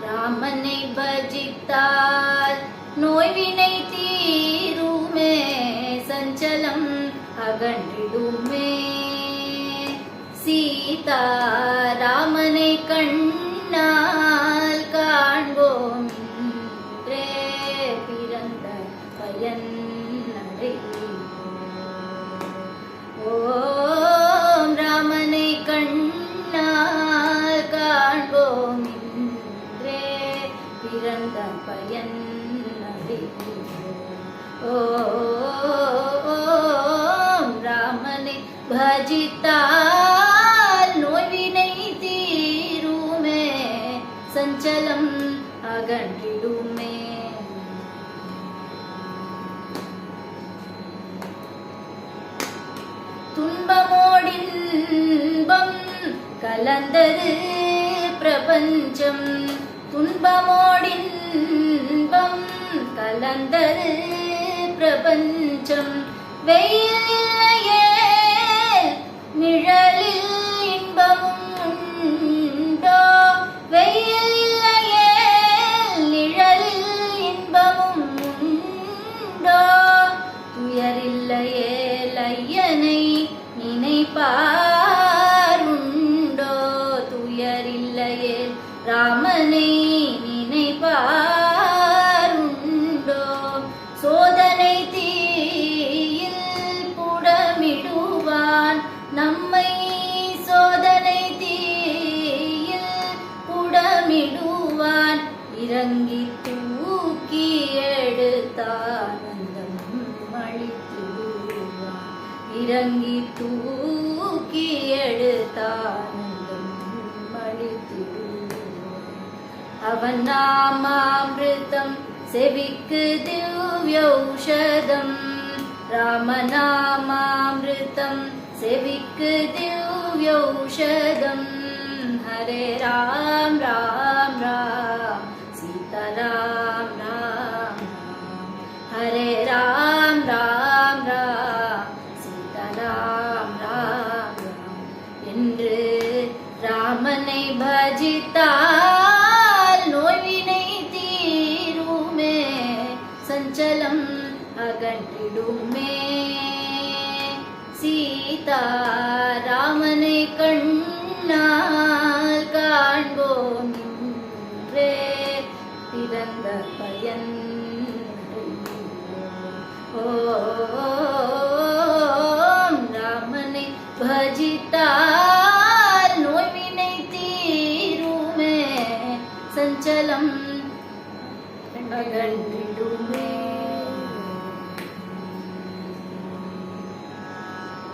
ராமனை பஜித்தால் நோய்வினை தீருமே, சஞ்சலம் அகன்றிடுமே. சீதா ராமனை கண்ணால் காண்போம், இன்றே பிறந்த பயன் அடைவோம். ஓம் ராமனை கண்ணால் காண்போம், இன்றே பிறந்த பயன் அடைவோம். ஓம் ராமனை பஜித்தால் நோய்வினை தீருமே, சஞ்சலம் அகன்றிடுமே. துன்பமோடின்பம் கலந்தது பிரபஞ்சம், துன்பமோடின்பம் கலந்தது பிரபஞ்சம். வெயில் இல்லையே நிழலில் இன்பமும் உண்டோ, வெயில் இல்லையே நிழலில் இன்பமும் உண்டோ. துயரில்லையே ஐயனை நினைப்பாருண்டோ, துயரில்லையே ராமனை நினைப்பாருண்டோ. சோதனை தீயில் புடமிடுவான் நம்மை, சோதனை தீயில் புடமிடுவான். இறங்கி தூக்கி எடுத்தானந்தம் அளித்திடுவான், இறங்கி தூக்கி எடுத்தானந்தம் அளித்திடுவான். அவன் நாமாமிருதம் செவிக்கு திவ்யௌஷதம், ராமநாமாமிருதம் செவிக்கு திவ்யௌஷதம். ஹரே ராம் ராம் ராம் சீதா ராம் ராம், ஹரே ராம் ராம் ராம் சீதா ராம் ராம் என்று ராமனை பஜித்தால் நோய்வினை தீருமே, சஞ்சலம் அகன்றிடுமே. சீதா ராமனை கண்ணால் காண்போம், இன்றே பிறந்த பயன் அடைவோம். ஓம் ராமனை பஜித்தால் நோய்வினை தீருமே, சஞ்சலம் அகன்றிடுமே.